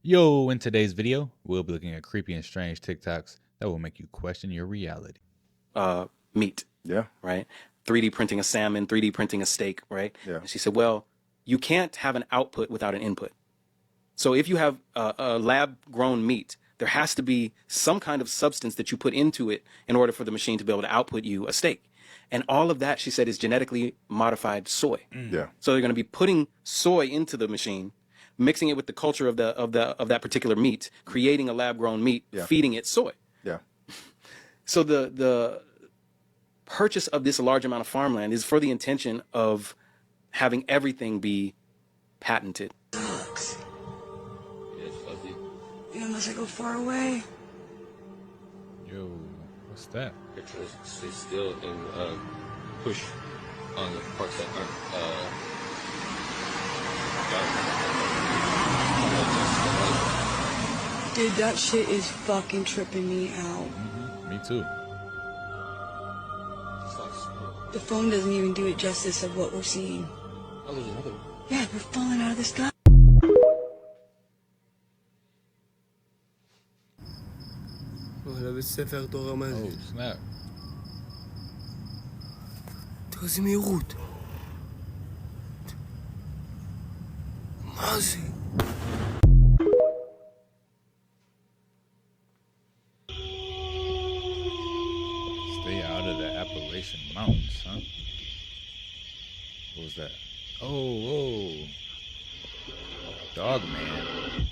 Yo, in today's video, we'll be looking at creepy and strange TikToks that will make you question your reality. Meat. Yeah. Right? 3D printing a salmon, 3D printing a steak, right? Yeah. And she said, well, you can't have an output without an input. So if you have a lab grown meat, there has to be some kind of substance that you put into it in order for the machine to be able to output you a steak. And all of that, she said, is genetically modified soy. Yeah. So they're going to be putting soy into the machine, mixing it with the culture of that particular meat, creating a lab grown meat, feeding it soy. Yeah. So the purchase of this large amount of farmland is for the intention of having everything be patented. Toks. You know, unless I go far away. Yo, what's that? Stay still and push on the parts that aren't Dude, that shit is fucking tripping me out. Me too. The phone doesn't even do it justice of what we're seeing. Oh, there's another one. Yeah, we're falling out of the sky. Oh, snap. תראה איזה מהירות. מה זה? Stay out of the Appalachian Mountains, huh? What was that? Oh, whoa. Dog man.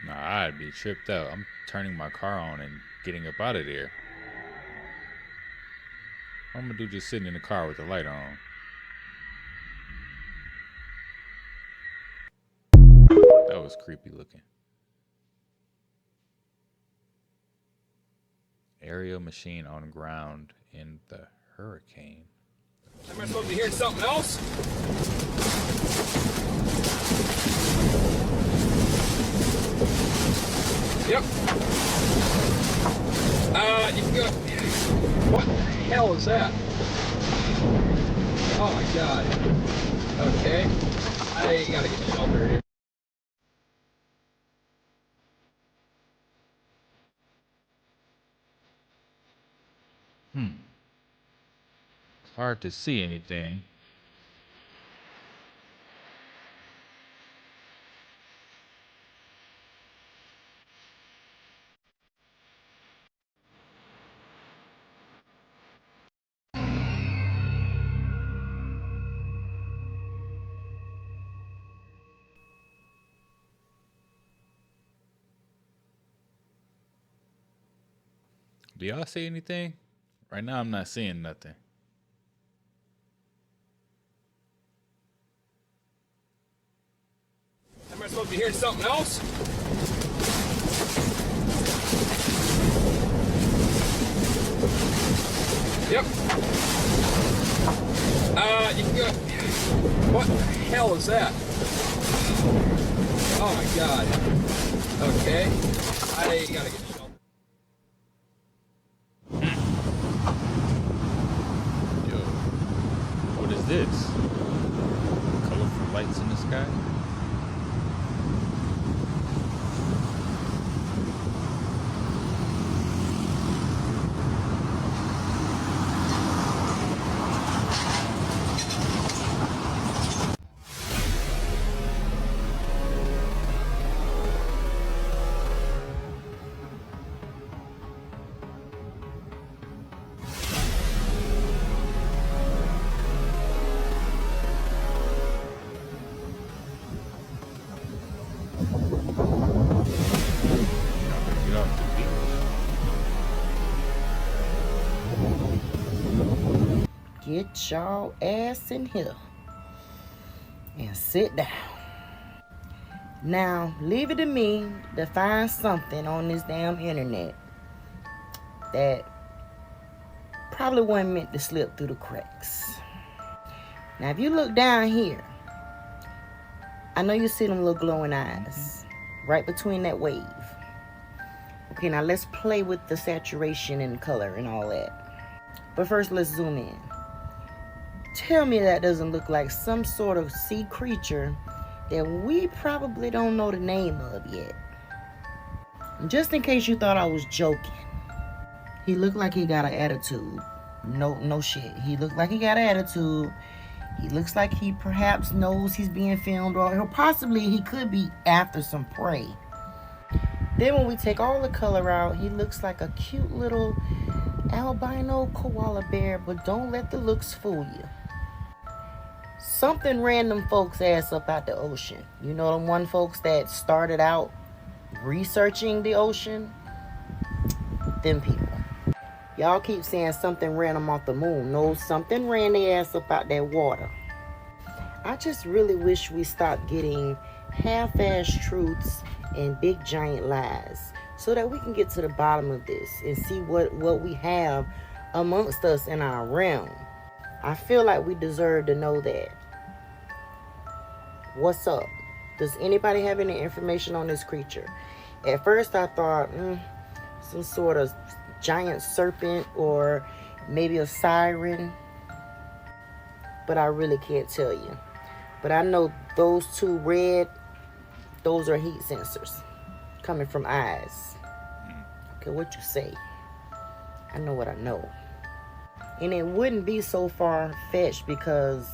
Nah, I'd be tripped out. I'm turning my car on and getting up out of there. What I'm gonna do just sitting in the car with the light on? That was creepy looking. Aerial machine on ground in the hurricane. Am I supposed to be hearing something else? Yep. You can go. What the hell is that? Oh my god. Okay. I gotta get shelter here. It's hard to see anything. Do y'all see anything? Right now, I'm not seeing nothing. Am I supposed to be hearing something else? Yep. You can go. What the hell is that? Oh my god. Okay. I gotta get shelter. Yo, what is this? Colorful lights in the sky? get y'all ass in here and sit down. Now, leave it to me to find something on this damn internet that probably wasn't meant to slip through the cracks. Now, if you look down here, I know you see them little glowing eyes right between that wave. Okay, now let's play with the saturation and color and all that. But first, let's zoom in. Tell me that doesn't look like some sort of sea creature that we probably don't know the name of yet. Just in case you thought I was joking, he looked like he got an attitude. No shit. He looked like he got an attitude. He looks like he perhaps knows he's being filmed, or possibly he could be after some prey. Then when we take all the color out, he looks like a cute little albino koala bear, but don't let the looks fool you. Something random folks ass up out the ocean. You know them one folks that started out researching the ocean? Them people. Y'all keep saying something random off the moon. No, something ran their ass up out that water. I just really wish we stopped getting half-ass truths and big giant lies, so that we can get to the bottom of this and see what we have amongst us in our realm. I feel like we deserve to know that. What's up? Does anybody have any information on this creature? At first I thought some sort of giant serpent or maybe a siren, but I really can't tell you. But I know those two red, those are heat sensors coming from eyes. Okay, what you say? I know what I know. And it wouldn't be so far-fetched because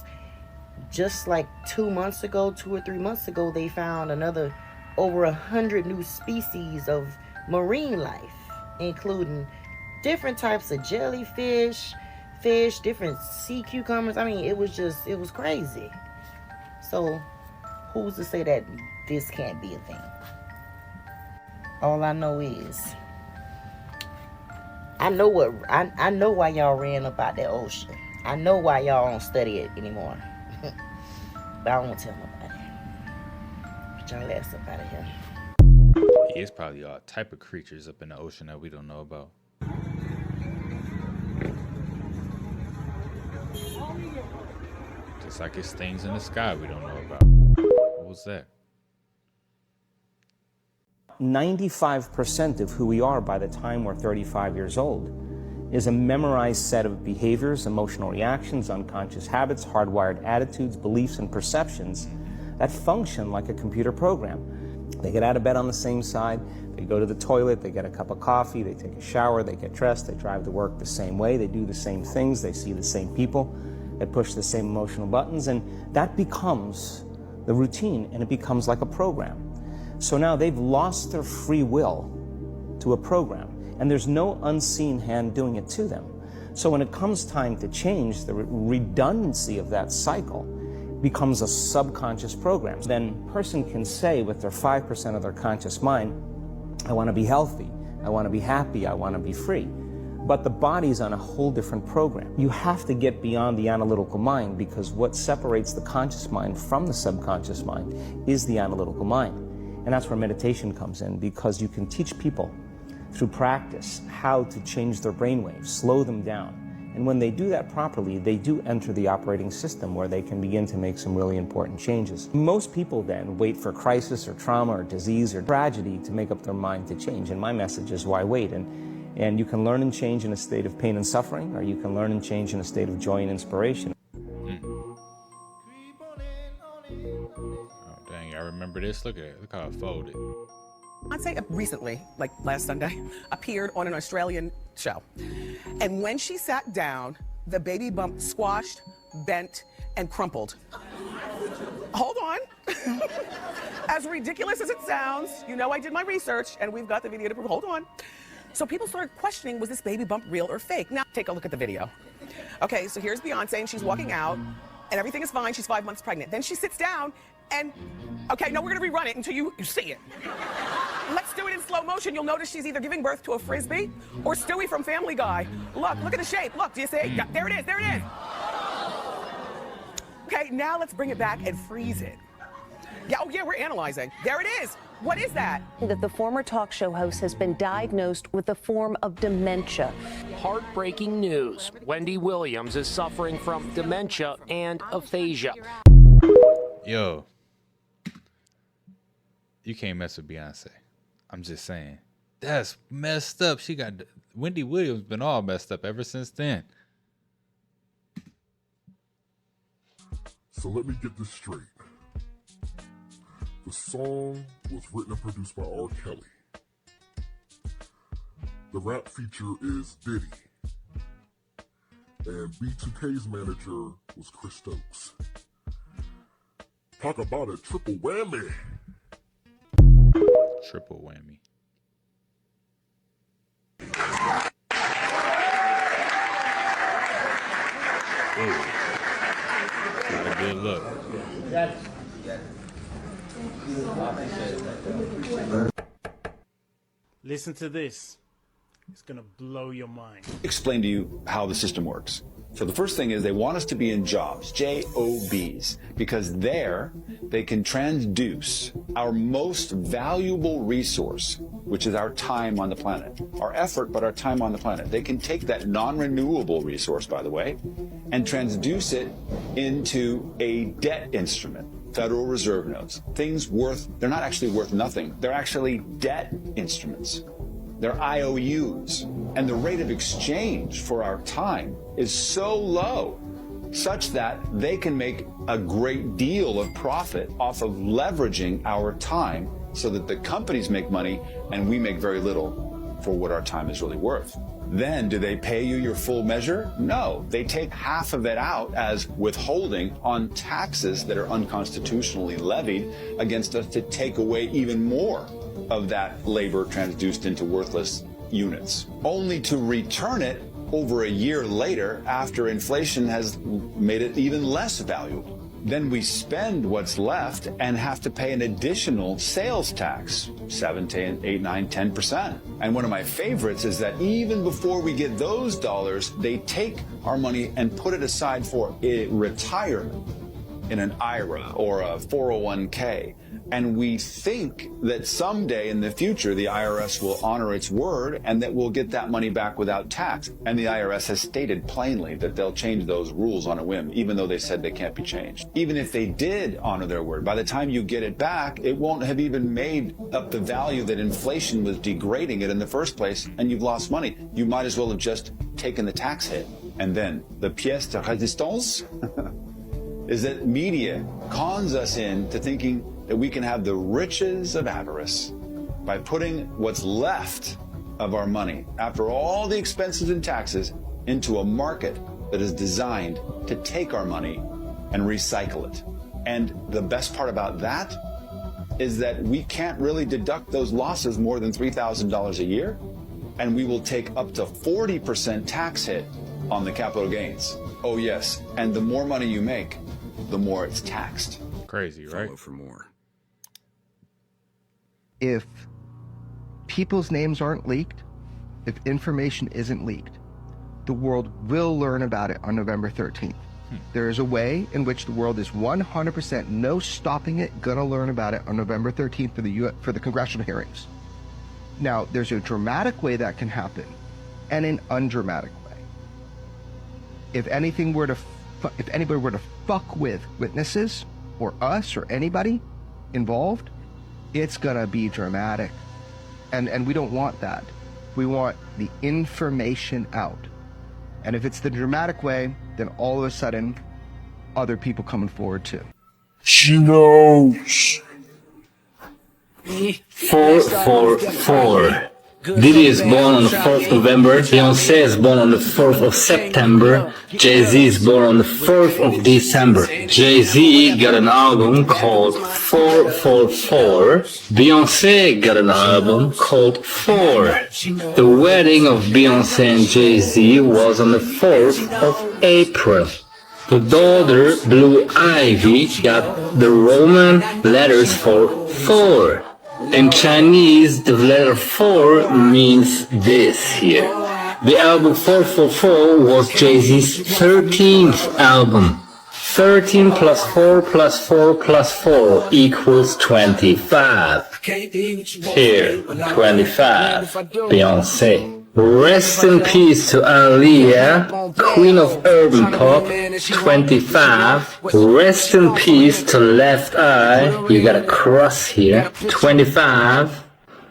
just like 2 or 3 months ago, they found another over 100 new species of marine life, including different types of jellyfish, fish, different sea cucumbers. I mean, it was crazy. So who's to say that this can't be a thing? All I know is I know why y'all ran up out that ocean. I know why y'all don't study it anymore. But I won't tell nobody. Get y'all ass up out of here. There's probably all type of creatures up in the ocean that we don't know about. Just like it's things in the sky we don't know about. What was that? 95% of who we are by the time we're 35 years old is a memorized set of behaviors, emotional reactions, unconscious habits, hardwired attitudes, beliefs, and perceptions that function like a computer program. They get out of bed on the same side, they go to the toilet, they get a cup of coffee, they take a shower, they get dressed, they drive to work the same way, they do the same things, they see the same people, they push the same emotional buttons, and that becomes the routine, and it becomes like a program. So now they've lost their free will to a program, and there's no unseen hand doing it to them. So when it comes time to change, the redundancy of that cycle becomes a subconscious program. Then a person can say with their 5% of their conscious mind, I want to be healthy, I want to be happy, I want to be free. But the body's on a whole different program. You have to get beyond the analytical mind, because what separates the conscious mind from the subconscious mind is the analytical mind. And that's where meditation comes in, because you can teach people through practice how to change their brainwaves, slow them down. And when they do that properly, they do enter the operating system where they can begin to make some really important changes. Most people then wait for crisis or trauma or disease or tragedy to make up their mind to change. And my message is, why wait? And you can learn and change in a state of pain and suffering, or you can learn and change in a state of joy and inspiration. Oh, dang, I remember this. Look at it. Look how it folded. Beyonce recently, like last Sunday, appeared on an Australian show. And when she sat down, the baby bump squashed, bent, and crumpled. Hold on. As ridiculous as it sounds, you know I did my research and we've got the video to prove. Hold on. So people started questioning, was this baby bump real or fake? Now take a look at the video. Okay, so here's Beyonce and she's walking out and everything is fine. She's 5 months pregnant. Then she sits down and, okay, no, we're gonna rerun it until you see it. Let's do it in slow motion. You'll notice she's either giving birth to a frisbee or Stewie from Family Guy. Look at the shape. Look, do you see? Yeah, there it is, there it is. Okay, now let's bring it back and freeze it. Yeah, oh yeah, we're analyzing. There it is. What is that? That the former talk show host has been diagnosed with a form of dementia. Heartbreaking news. Wendy Williams is suffering from dementia and aphasia. Yo, you can't mess with Beyonce. I'm just saying. That's messed up. Wendy Williams been all messed up ever since then. So let me get this straight. The song was written and produced by R. Kelly. The rap feature is Diddy. And B2K's manager was Chris Toks. Talk about a triple whammy. Triple whammy. Ooh. Not a good look. Listen to this. It's going to blow your mind. Explain to you how the system works. So the first thing is they want us to be in jobs, J-O-Bs, because there they can transduce our most valuable resource, which is our time on the planet. Our effort, but our time on the planet. They can take that non-renewable resource, by the way, and transduce it into a debt instrument. Federal Reserve notes. Things they're not actually worth nothing. They're actually debt instruments. They're IOUs. And the rate of exchange for our time is so low, such that they can make a great deal of profit off of leveraging our time so that the companies make money and we make very little for what our time is really worth. Then, do they pay you your full measure? No. They take half of it out as withholding on taxes that are unconstitutionally levied against us to take away even more of that labor transduced into worthless units, only to return it over a year later after inflation has made it even less valuable. Then we spend what's left and have to pay an additional sales tax, 7 to 8, 9, 10%. And one of my favorites is that even before we get those dollars, they take our money and put it aside for retirement in an IRA or a 401k. And we think that someday in the future, the IRS will honor its word and that we'll get that money back without tax. And the IRS has stated plainly that they'll change those rules on a whim, even though they said they can't be changed. Even if they did honor their word, by the time you get it back, it won't have even made up the value that inflation was degrading it in the first place, and you've lost money. You might as well have just taken the tax hit. And then the pièce de résistance is that media cons us into thinking that we can have the riches of avarice by putting what's left of our money, after all the expenses and taxes, into a market that is designed to take our money and recycle it. And the best part about that is that we can't really deduct those losses more than $3,000 a year, and we will take up to 40% tax hit on the capital gains. Oh yes, and the more money you make, the more it's taxed. Crazy, right? Follow for more. If people's names aren't leaked, if information isn't leaked, the world will learn about it on November 13th. There is a way in which the world is 100% no stopping it gonna learn about it on November 13th for the congressional hearings. Now, there's a dramatic way that can happen and an undramatic way. If anybody were to fuck with witnesses or us or anybody involved, it's gonna be dramatic. And we don't want that. We want the information out. And if it's the dramatic way, then all of a sudden, other people coming forward too. She knows. 444. Diddy is born on the 4th of November, Beyonce is born on the 4th of September, Jay-Z is born on the 4th of December. Jay-Z got an album called 444, Beyonce got an album called 4. The wedding of Beyonce and Jay-Z was on the 4th of April. The daughter, Blue Ivy, got the Roman letters for 4. In Chinese, the letter 4 means this here. The album 444 was Jay-Z's 13th album. 13 plus 4 plus 4 plus 4 equals 25. Here, 25. Beyonce. Rest in peace to Aaliyah, Queen of Urban Pop, 25. Rest in peace to Left Eye, you got a cross here, 25.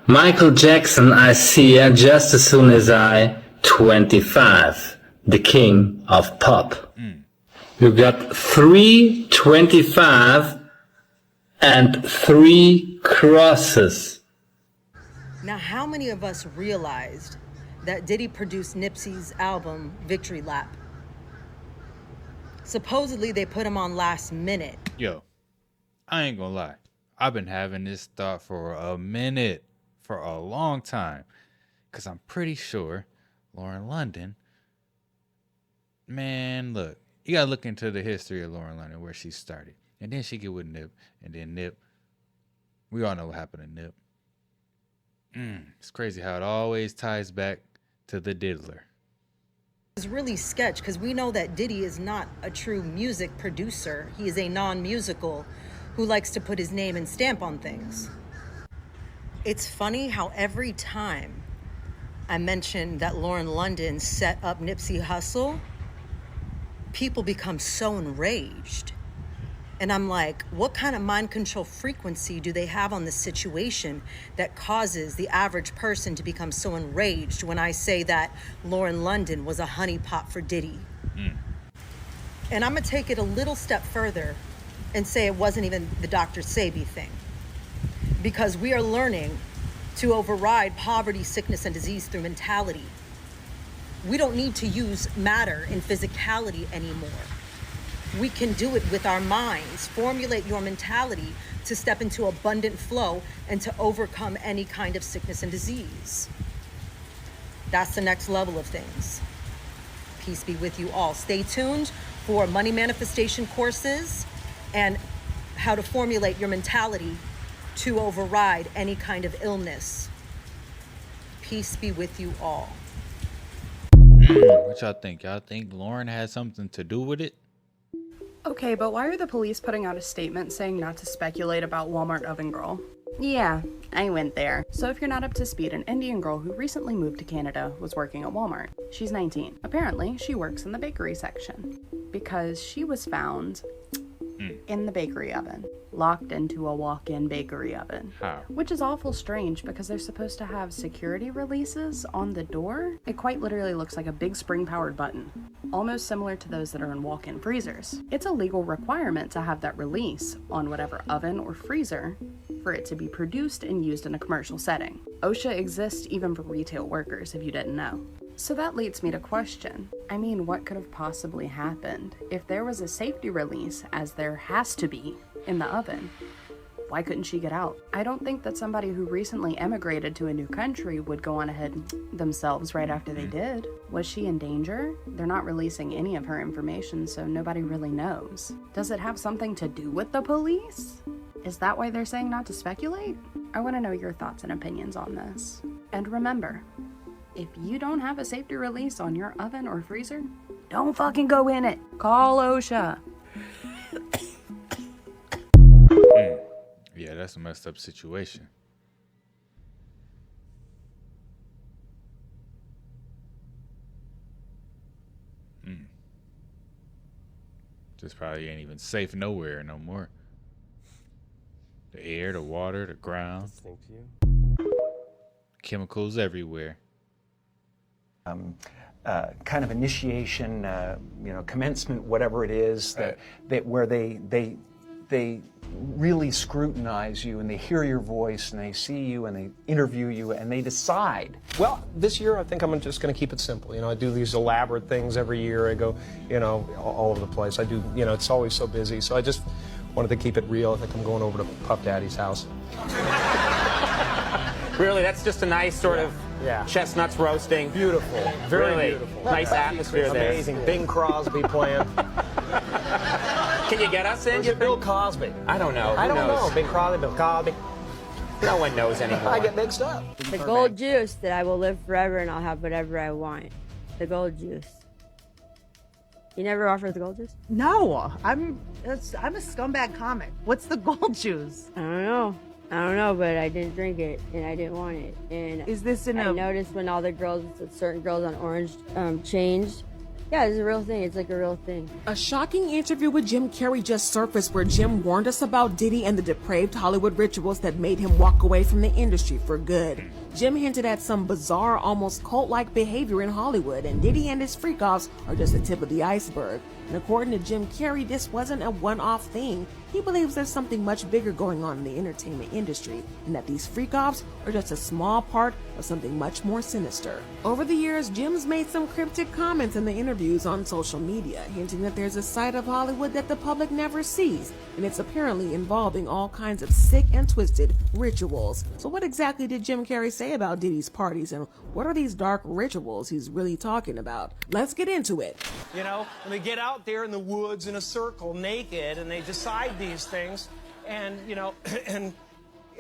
Michael Jackson, I see ya just as soon as I, 25. The king of pop. You got 3 25 and 3 crosses. Now, how many of us realized that Diddy produced Nipsey's album, Victory Lap? Supposedly, they put him on last minute. Yo, I ain't gonna lie. I've been having this thought for a minute, for a long time. Because I'm pretty sure Lauren London, man, look, you gotta look into the history of Lauren London, where she started. And then she get with Nip. And then Nip, we all know what happened to Nip. It's crazy how it always ties back to the diddler. It's really sketch because we know that Diddy is not a true music producer. He is a non-musical who likes to put his name and stamp on things. It's funny how every time I mention that Lauren London set up Nipsey Hussle, people become so enraged. And I'm like, what kind of mind control frequency do they have on this situation that causes the average person to become so enraged when I say that Lauren London was a honeypot for Diddy? And I'm gonna take it a little step further and say it wasn't even the Dr. Sebi thing. Because we are learning to override poverty, sickness, and disease through mentality. We don't need to use matter and physicality anymore. We can do it with our minds. Formulate your mentality to step into abundant flow and to overcome any kind of sickness and disease. That's the next level of things. Peace be with you all. Stay tuned for money manifestation courses and how to formulate your mentality to override any kind of illness. Peace be with you all. What y'all think? Y'all think Lauren had something to do with it? Okay, but why are the police putting out a statement saying not to speculate about Walmart Oven Girl? Yeah, I went there. So if you're not up to speed, an Indian girl who recently moved to Canada was working at Walmart. She's 19. Apparently, she works in the bakery section because she was found in the bakery oven, locked into a walk-in bakery oven. How? Which is awful strange because they're supposed to have security releases on the door. It quite literally looks like a big spring-powered button, almost similar to those that are in walk-in freezers. It's a legal requirement to have that release on whatever oven or freezer for it to be produced and used in a commercial setting. OSHA exists even for retail workers, if you didn't know. So that leads me to question, I mean, what could have possibly happened? If there was a safety release, as there has to be, in the oven, why couldn't she get out? I don't think that somebody who recently emigrated to a new country would go on ahead themselves right after they did. Was she in danger? They're not releasing any of her information, so nobody really knows. Does it have something to do with the police? Is that why they're saying not to speculate? I want to know your thoughts and opinions on this. And remember, if you don't have a safety release on your oven or freezer, don't fucking go in it. Call OSHA. Yeah, that's a messed up situation. Just probably ain't even safe nowhere no more. The air, the water, the ground. Thank you. Chemicals everywhere. Kind of initiation, commencement, whatever it is, that where they really scrutinize you and they hear your voice and they see you and they interview you and they decide. Well, this year I think I'm just going to keep it simple. I do these elaborate things every year. I go, all over the place. I do, it's always so busy. So I just wanted to keep it real. I think I'm going over to Puff Daddy's house. Really, that's just a nice sort of chestnuts roasting. Beautiful. Very really beautiful. Nice atmosphere there. Amazing. Bing Crosby playing. Can you get us in? Bill Cosby? I don't know. I don't know. Bing Crosby, Bill Cosby. No one knows anymore. I get mixed up. The gold juice that I will live forever and I'll have whatever I want. The gold juice. You never offered the gold juice? No, I'm a scumbag comic. What's the gold juice? I don't know, but I didn't drink it and I didn't want it. And is this in I noticed when all the girls, certain girls on Orange changed. Yeah, it's a real thing. It's like a real thing. A shocking interview with Jim Carrey just surfaced where Jim warned us about Diddy and the depraved Hollywood rituals that made him walk away from the industry for good. Jim hinted at some bizarre, almost cult-like behavior in Hollywood, and Diddy and his freak-offs are just the tip of the iceberg. And according to Jim Carrey, this wasn't a one-off thing. He believes there's something much bigger going on in the entertainment industry, and that these freak-offs are just a small part of something much more sinister. Over the years, Jim's made some cryptic comments in the interviews on social media, hinting that there's a side of Hollywood that the public never sees, and it's apparently involving all kinds of sick and twisted rituals. So what exactly did Jim Carrey say about Diddy's parties, and what are these dark rituals he's really talking about? Let's get into it. You know, when they get out there in the woods in a circle naked and they decide these things, and, you know, and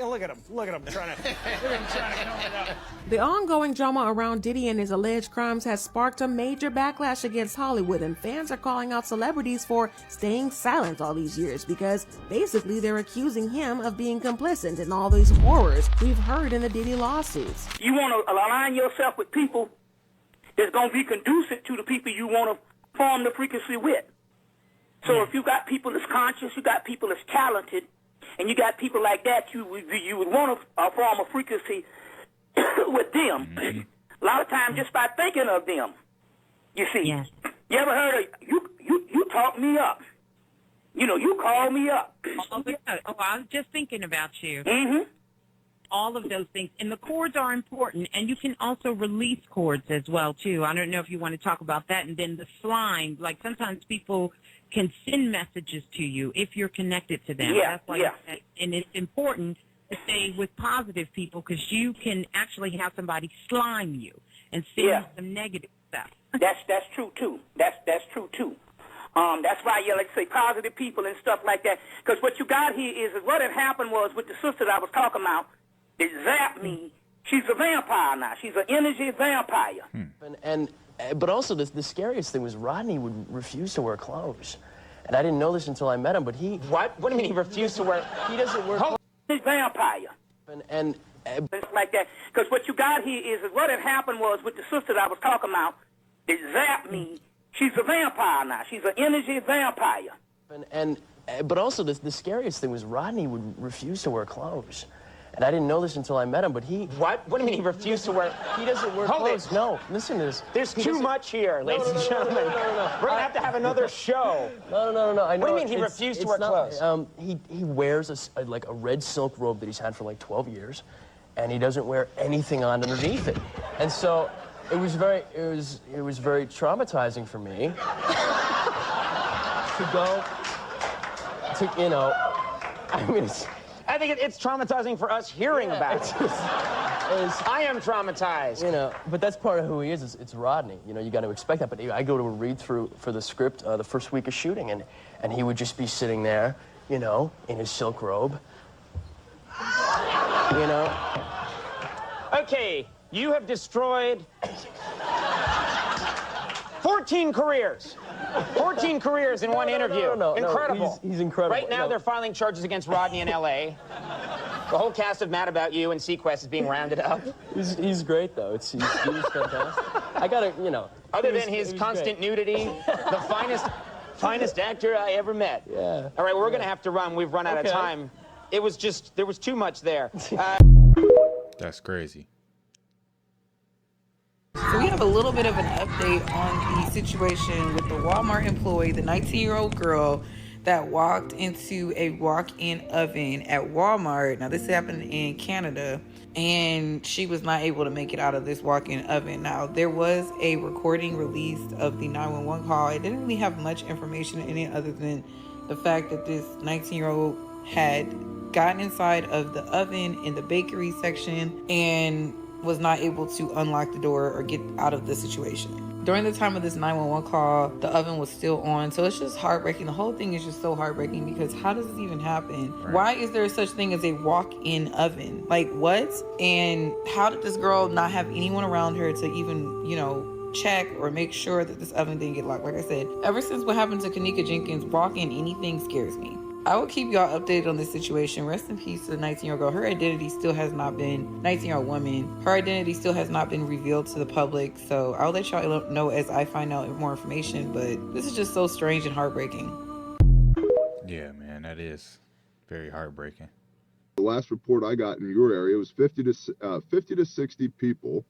look at him trying to come it up. The ongoing drama around Diddy and his alleged crimes has sparked a major backlash against Hollywood, and fans are calling out celebrities for staying silent all these years because basically they're accusing him of being complicit in all these horrors we've heard in the Diddy lawsuits. You want to align yourself with people that's going to be conducive to the people you want to form the frequency with. So if you got people that's conscious, you got people that's talented, and you got people like that, you would want to form a frequency with them. A lot of times just by thinking of them, you see. Yes. You ever heard of, you talk me up. You know, you call me up. Oh, I was just thinking about you. Mm-hmm. All of those things. And the chords are important, and you can also release chords as well, too. I don't know if you want to talk about that. And then the slime, like sometimes people can send messages to you if you're connected to them. Yeah, That's why yeah. And it's important to stay with positive people because you can actually have somebody slime you and send you some negative stuff. That's true too. That's true too. That's why you like to say positive people and stuff like that. Because what you got here is what had happened was with the sister that I was talking about, they zapped me. She's a vampire now. She's an energy vampire. But also the scariest thing was Rodney would refuse to wear clothes. And I didn't know this until I met him, but he... What? What do you mean he refused to wear... He doesn't wear clothes. She's a vampire. And like that. Because what you got here is what had happened was with the sister that I was talking about, they zapped me. She's a vampire now. She's an energy vampire. But also the scariest thing was Rodney would refuse to wear clothes. And I didn't know this until I met him, but he... What? What do you mean he refused to wear... He doesn't wear clothes. No, listen to this. There's too much here, ladies and gentlemen. No. We're going to have another show. No. I know. What do you mean he refused to wear clothes? He wears a red silk robe that he's had for like 12 years, and he doesn't wear anything on underneath it. And so it was very traumatizing for me to go to, you know, I mean, I think it's traumatizing for us hearing about it. I am traumatized. You know, but that's part of who he is. It's Rodney. You know, you got to expect that. But I go to a read-through for the script the first week of shooting, and he would just be sitting there, you know, in his silk robe. You know? Okay, you have destroyed 14 careers. 14 careers in one interview. No, incredible. He's incredible. Right now, they're filing charges against Rodney in L.A. The whole cast of Mad About You and Sequest is being rounded up. He's great, though. He's fantastic. I gotta, you know. Other than his constant nudity, the finest actor I ever met. Yeah. All right, we're going to have to run. We've run out of time. It was just, there was too much there. That's crazy. So we have a little bit of an update on the situation with the Walmart employee, the 19-year-old girl that walked into a walk-in oven at Walmart. Now, this happened in Canada, and she was not able to make it out of this walk-in oven. Now, there was a recording released of the 911 call. It didn't really have much information in it other than the fact that this 19-year-old had gotten inside of the oven in the bakery section and was not able to unlock the door or get out of the situation. During the time of this 911 call, the oven was still on. So it's just heartbreaking. The whole thing is just so heartbreaking because how does this even happen? Right. Why is there such thing as a walk-in oven? Like what? And how did this girl not have anyone around her to even, check or make sure that this oven didn't get locked? Like I said, ever since what happened to Kanika Jenkins, walk-in anything scares me. I will keep y'all updated on this situation. Rest in peace to the 19-year-old girl. Her identity still has not been, 19-year-old woman, her identity still has not been revealed to the public. So I'll let y'all know as I find out more information. But this is just so strange and heartbreaking. Yeah, man, that is very heartbreaking. The last report I got in your area was 50 to 60 people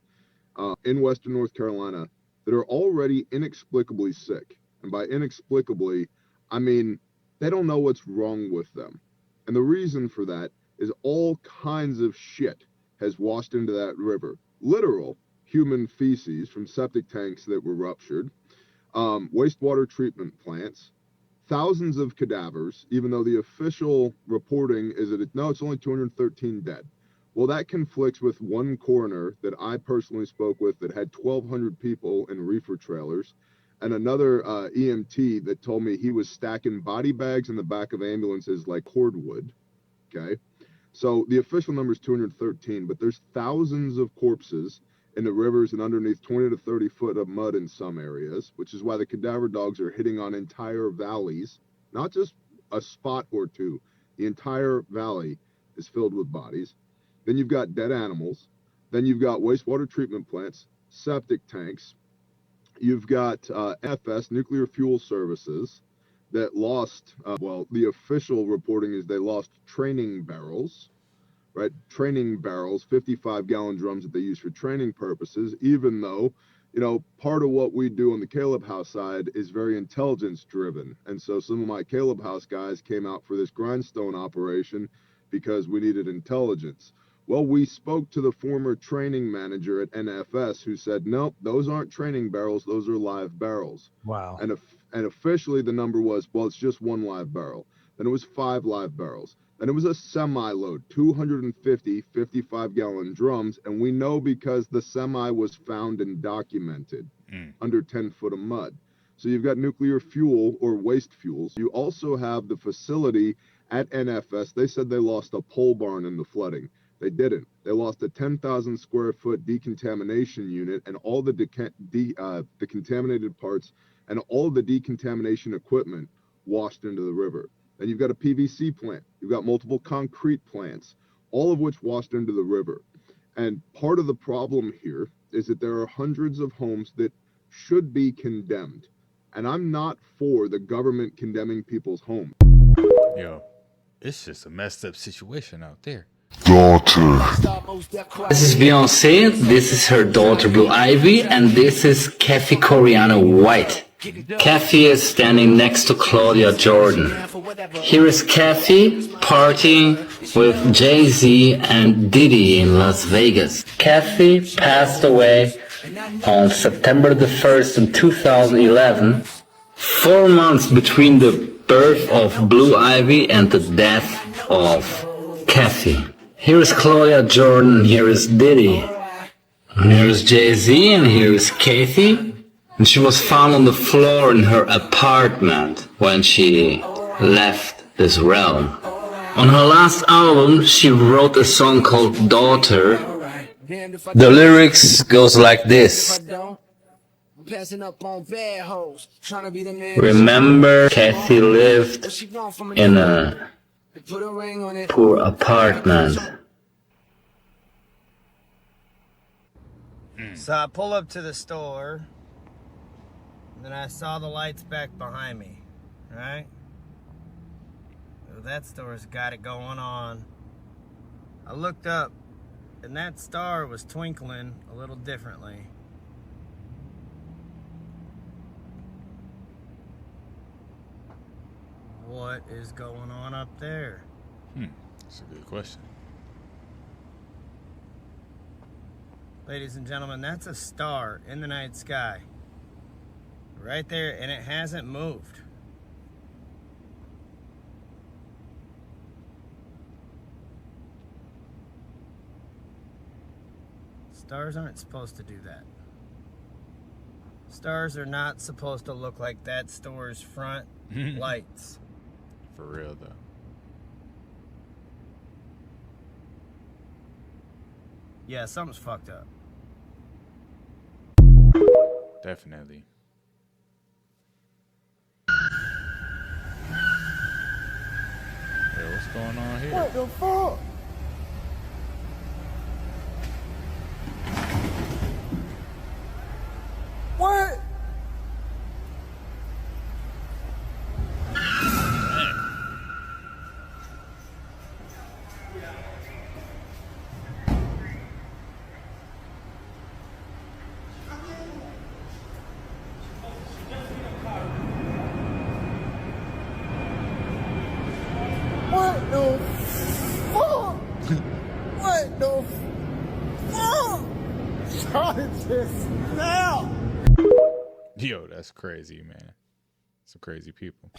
in Western North Carolina that are already inexplicably sick. And by inexplicably, I mean they don't know what's wrong with them. And the reason for that is all kinds of shit has washed into that river. Literal human feces from septic tanks that were ruptured, wastewater treatment plants, thousands of cadavers, even though the official reporting is that it's only 213 dead. Well, that conflicts with one coroner that I personally spoke with that had 1,200 people in reefer trailers, and another EMT that told me he was stacking body bags in the back of ambulances like cordwood. Okay, so the official number is 213, but there's thousands of corpses in the rivers and underneath 20 to 30 foot of mud in some areas, which is why the cadaver dogs are hitting on entire valleys, not just a spot or two. The entire valley is filled with bodies. Then you've got dead animals. Then you've got wastewater treatment plants, septic tanks. You've got NFS, Nuclear Fuel Services, that lost, the official reporting is they lost training barrels, right? Training barrels, 55-gallon drums that they use for training purposes, even though, part of what we do on the Caleb House side is very intelligence-driven. And so some of my Caleb House guys came out for this grindstone operation because we needed intelligence. Well, we spoke to the former training manager at NFS who said, nope, those aren't training barrels, those are live barrels. Wow. And officially the number was, well, it's just one live barrel. Then it was 5 live barrels. Then it was a semi-load, 250 55-gallon drums, and we know because the semi was found and documented under 10 foot of mud. So you've got nuclear fuel or waste fuels. You also have the facility at NFS. They said they lost a pole barn in the flooding. They didn't. They lost a 10,000 square foot decontamination unit and all the contaminated parts and all the decontamination equipment washed into the river. Then you've got a PVC plant. You've got multiple concrete plants, all of which washed into the river. And part of the problem here is that there are hundreds of homes that should be condemned. And I'm not for the government condemning people's homes. Yo, it's just a messed up situation out there. Daughter. This is Beyonce, this is her daughter Blue Ivy, and this is Kathy Coriano White. Kathy is standing next to Claudia Jordan. Here is Kathy partying with Jay-Z and Diddy in Las Vegas. Kathy passed away on September the 1st in 2011, 4 months between the birth of Blue Ivy and the death of Kathy. Here is Claudia Jordan, here is Diddy, and here is Jay-Z, and here is Kathy. And she was found on the floor in her apartment when she left this realm. On her last album, she wrote a song called Daughter. The lyrics goes like this. Remember, Kathy lived in a poor apartment. So I pull up to the store, and then I saw the lights back behind me, right? Well, that store's got it going on. I looked up, and that star was twinkling a little differently. What is going on up there? That's a good question. Ladies and gentlemen, that's a star in the night sky. Right there, and it hasn't moved. Stars aren't supposed to do that. Stars are not supposed to look like that store's front lights. For real, though. Yeah, something's fucked up. Definitely. Hey, what's going on here? What the fuck? What? What the fuck? What the fuck? Start this now! Yo, that's crazy, man. Some crazy people.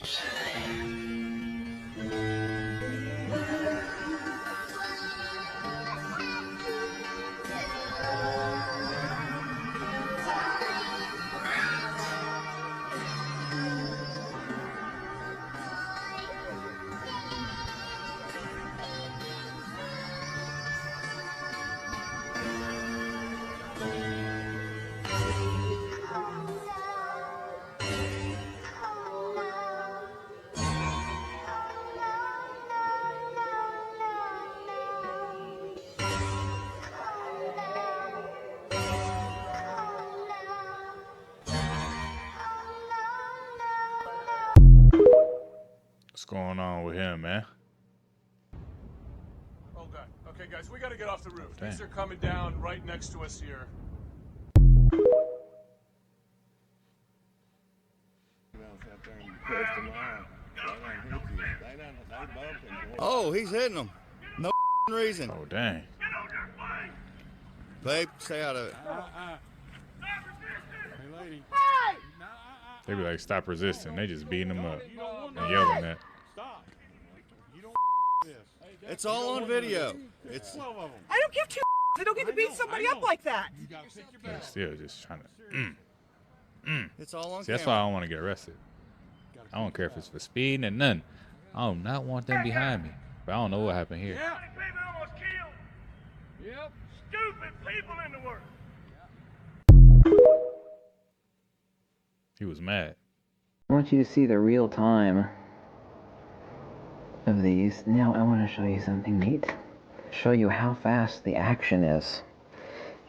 What's going on with him, man? Oh, God. Okay, guys, we gotta get off the roof. Damn. These are coming down right next to us here. Oh, he's hitting them. No reason. Oh, dang. Babe, stay out of it. Hey, lady. They be like, stop resisting. They just beating him up and yelling at. Stop. You don't this. It's all on video. It's. I don't give two. I don't get to beat somebody up like that. They're still just trying to. It's all on See, that's why I don't want to get arrested. I don't care if it's for speeding and nothing. I do not want them behind me. But I don't know what happened here. Yeah. People almost killed. Yep. Stupid people in the world. He was mad. I want you to see the real time of these. Now I want to show you something neat. Show you how fast the action is.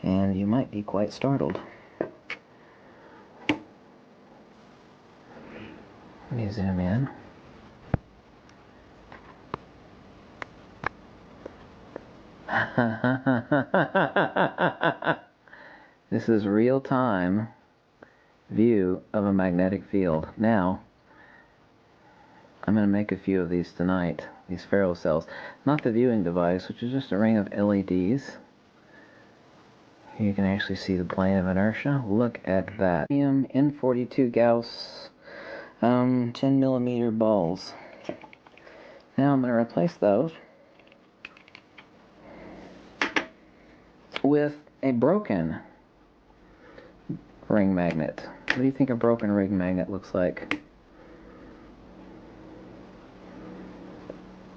And you might be quite startled. Let me zoom in. This is real-time view of a magnetic field. Now, I'm going to make a few of these tonight, these ferrocells. Not the viewing device, which is just a ring of LEDs. Here you can actually see the plane of inertia. Look at that. N42 Gauss 10 millimeter balls. Now I'm going to replace those with a broken ring magnet. What do you think a broken ring magnet looks like?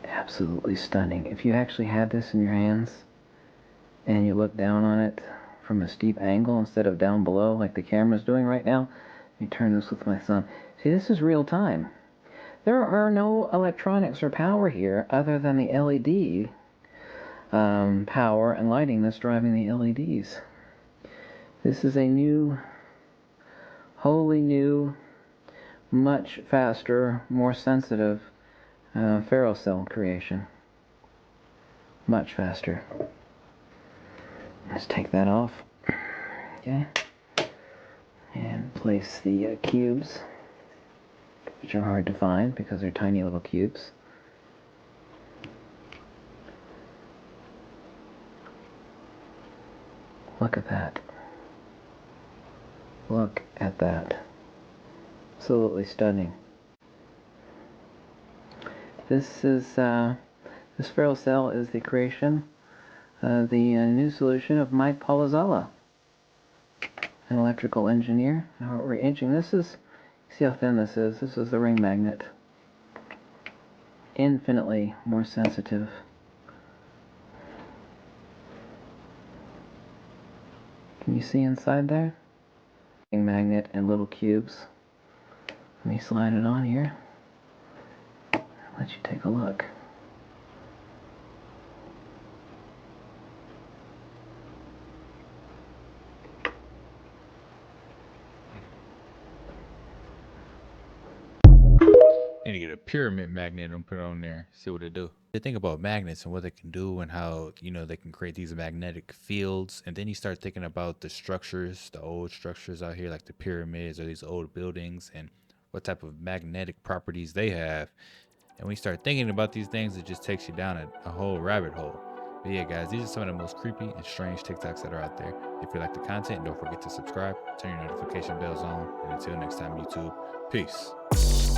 Absolutely stunning. If you actually had this in your hands and you look down on it from a steep angle instead of down below like the camera's doing right now, let me turn this with my thumb. See, this is real time. There are no electronics or power here other than the LED power and lighting that's driving the LEDs. This is a new, wholly new, much faster, more sensitive ferrocell creation. Much faster. Let's take that off. Okay. And place the cubes, which are hard to find because they're tiny little cubes. Look at that. Look at that. Absolutely stunning. This is this ferrocell is the creation the new solution of Mike Palazzala, an electrical engineer. Now what we're inching, this is, see how thin this is? This is the ring magnet. Infinitely more sensitive. Can you see inside there? Ring magnet and little cubes. Let me slide it on here. Let you take a look. Need to get a pyramid magnet and put it on there, see what it do. The thing about magnets and what they can do and how, you know, they can create these magnetic fields, and then you start thinking about the structures, the old structures out here like the pyramids or these old buildings, and what type of magnetic properties they have. And when you start thinking about these things, it just takes you down a whole rabbit hole. But yeah, guys, these are some of the most creepy and strange TikToks that are out there. If you like the content, don't forget to subscribe, turn your notification bells on, and until next time, YouTube, peace.